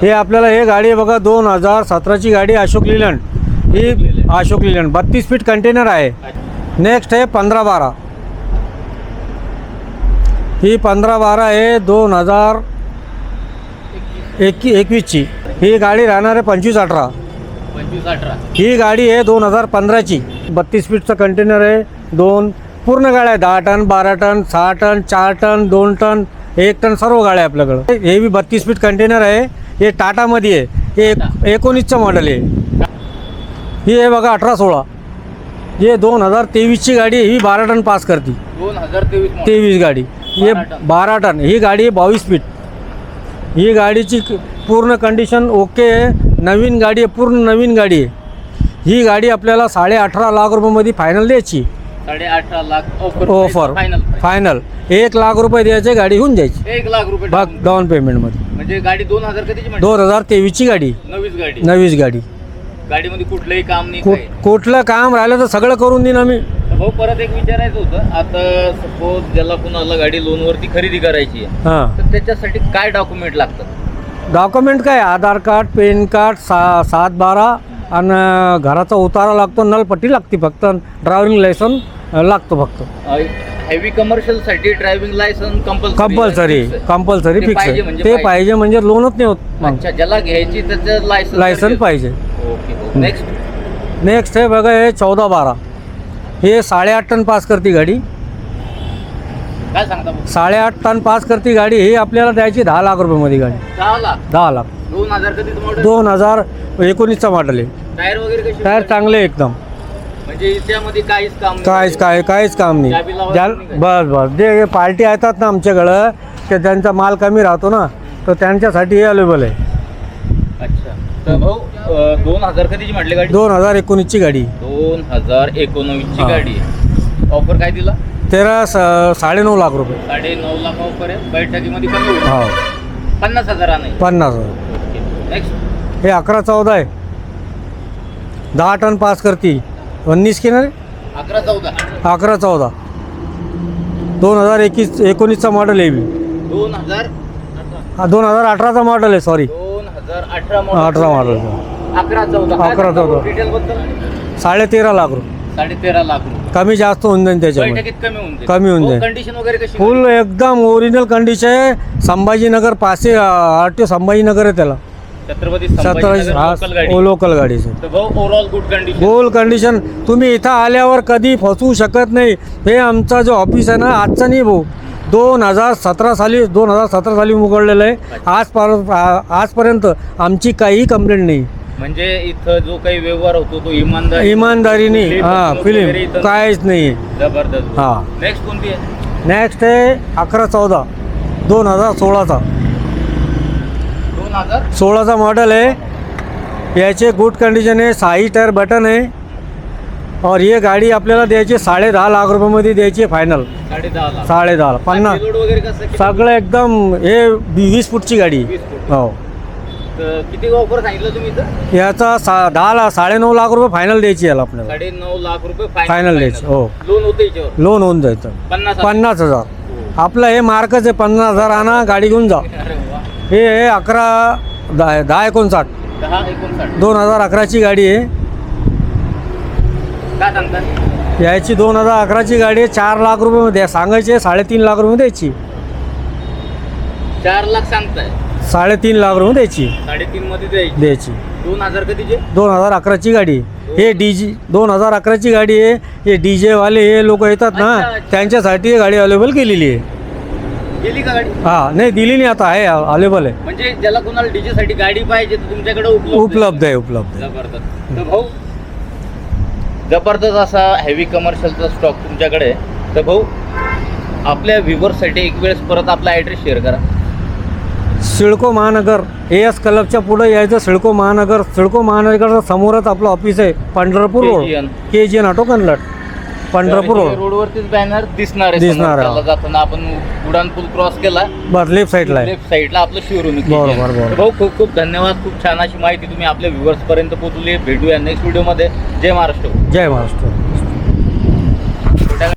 हे आपल्याला हे गाडी आहे बघा 2017ची गाडी अशोक लीलँड. ही अशोक लीलँड 32 फीट कंटेनर आहे. नेक्स्ट आहे 15-12. ही 15-12 आहे 2021ची. ही गाडी राहणार आहे 25-18. ही गाडी आहे 2015ची. 32 फीटचं कंटेनर आहे. दोन पूर्ण गाड्या आहे, 10 ton 12 ton 6 ton 4 ton 2 ton 1 ton सर्व गाड्या आपल्याकडं. हे बी 32 फीट कंटेनर आहे. हे टाटामध्ये आहे. हे 19चं मॉडेल आहे. ही आहे बघा 18-16. हे 2023ची गाडी आहे. ही 12 टन पास करते. 2023 गाडी. हे 12 टन. ही गाडी आहे 22 फीट. ही गाडीची पूर्ण कंडिशन ओके आहे. नवीन गाडी आहे, पूर्ण नवीन गाडी आहे. ही गाडी आपल्याला 18.5 लाख रुपयामध्ये फायनल द्यायची. 18.5 लाख ऑफर फायनल. 1 लाख रुपये द्यायचे, गाडी होऊन जायची. 1 लाख रुपये डाऊन पेमेंटमध्ये. म्हणजे गाडी 2000 कधीची? 2023ची गाडी. नवीच गाडी. गाडीमध्ये कुठलंही काम नाही. कुठलं काम राहिलं तर सगळं करून देईन आम्ही. भाऊ परत एक विचारायचं होतं, आता सपोज ज्याला कुणाला गाडी लोनवरती खरेदी करायची आहे, हां, तर त्याच्यासाठी काय डॉक्युमेंट लागतात? डॉक्युमेंट काय, आधार कार्ड, पॅन कार्ड, 7/12 आणि घराचा उतारा लागतो. नलपट्टी लागते फक्त. ड्रायव्हिंग लायसन लागतो फक्त. हेवी कमर्शियल साठी ड्रायव्हिंग लायसन कंपल्सरी फिक्स आहे. ते पाहिजे म्हणजे लोनच नाही होत. अच्छा, ज्याला घ्यायची त्याचं लायसन पाहिजे. ओके. नेक्स्ट आहे बघा हे 14-12. हे 8.5 टन पास करते गाडी. काय सांगता? 8.5 टन पास करते गाडी. ही आपल्याला द्यायची 10 लाख रुपयामध्ये गाडी. 10 लाख. 2000 कधीचं मॉडेल? 2019चा मॉडेल आहे. टायर वगैरे कसे? टायर चांगले एकदम. म्हणजे त्यामध्ये काहीच काम नाही? काहीच काम नाही. बस जे पार्टी येतात ना आमच्याकडं, की त्यांचा माल कमी राहतो ना, तर त्यांच्यासाठी हे अवेलेबल आहे. अच्छा. तर भाऊ 2000 कधीची म्हटली गाडी? 2019ची गाडी. 2019ची गाडी. ऑफर काय दिला? 9.5 लाख रुपये. 9.5 लाख ऑफर आहे. बैठकीमध्ये कमी होईल? हो. 50,000 नाही? 50,000. नेक्स्ट हे 11-14 आहे. 10 टन पास करती. 19 की नाही? 11-14. 2019चा मॉडेल आहे. 2018चा मॉडेल आहे. Sorry, 2018 model. 11-14 डिटेल बद्दल? 13.5 लाख रुपये. 13.5 लाख रुपये. कमी जास्त होऊन जाईल त्याच्यामध्ये. बैठकीत कमी होऊन जाईल. कंडिशन वगैरे कशी? फुल एकदम ओरिजिनल कंडिशन आहे. संभाजीनगर पासे RTO संभाजीनगर आहे त्याला. छत्रपती लोकल गाडीचे. Overall good condition. फुल कंडिशन. तुम्ही इथं आल्यावर कधी फसवू शकत नाही. हे आमचा जो ऑफिस आहे ना, आजचा नाही भाऊ, 2017 साली उघडलेलं आहे. आजपर्यंत आमची काही कंप्लेंट नाही. म्हणजे इथं जो काही व्यवहार होतो तो इमानदारीने. फिल्म काहीच नाही. जबरदस्त. हां. नेक्स्ट कोणती आहे? नेक्स्ट आहे 11-14 2016चा. 2016चा मॉडेल आहे. याचे गुड कंडिशन आहे. 6 टायर बटन आहे. और ये गाडी आपल्याला द्यायची 10.5 लाख रुपयामध्ये द्यायची फायनल. 10.5 50 सगळं एकदम. हे 20 फूटची गाडी. हो. किती ऑफर सांगितलं तुम्ही इथं? याचा 9.5 लाख रुपये फायनल द्यायची याला आपल्याला. 9.5 लाख रुपये फायनल द्यायची. हो. लोन होतं याच्यावर? लोन होऊन जायचं. 50,000. आपलं हे मार्कच आहे. 50,000 आणा, गाडी घेऊन जा. हे 10-59 2011ची गाडी आहे. काय सांगतात? याची 2011ची गाडी आहे. 4 लाख रुपये द्या सांगायचे. 3.5 लाख रुपये द्यायची. 4 लाख सांगताय? 3.5 लाख रुपये द्यायची. 3.5 मध्ये द्यायची. 2000 कधीचे? 2011ची गाडी. हे DJ 2011ची गाडी आहे. हे DJ वाले हे लोक येतात ना, त्यांच्यासाठी ही गाडी अवेलेबल केलेली आहे. गेली का गाडी? हां, नाही दिली नाही, आता आहे अवेलेबल आहे. म्हणजे ज्याला कोणाला DJ साठी गाडी पाहिजे तर तुमच्याकडे उपलब्ध आहे. जबरदस्त. तर भाऊ जबरदस्त असा हेवी कमर्शियलचा स्टॉक तुमच्याकडे आहे. तर भाऊ आपल्या व्ह्यूअर्ससाठी एक वेळेस परत आपला ॲड्रेस शेअर करा. सिडको महानगर AS क्लबच्या पुढे यायचं. सिडको महानगरच्या समोरच आपलं ऑफिस आहे. Pandharpur road, KGN auto Kannad, Pandharpur रोडवरतीच बॅनर दिसणार आहे. जाताना आपण उडान पूल क्रॉस केला, बस लेफ्ट साईडला आपलं शोरूम. बरोबर. भाऊ खूप खूप धन्यवाद. खूप छान अशी माहिती तुम्ही आपल्या व्ह्यूअर्स पर्यंत पोहोचली. भेटूया नेक्स्ट व्हिडिओमध्ये. जय महाराष्ट्र.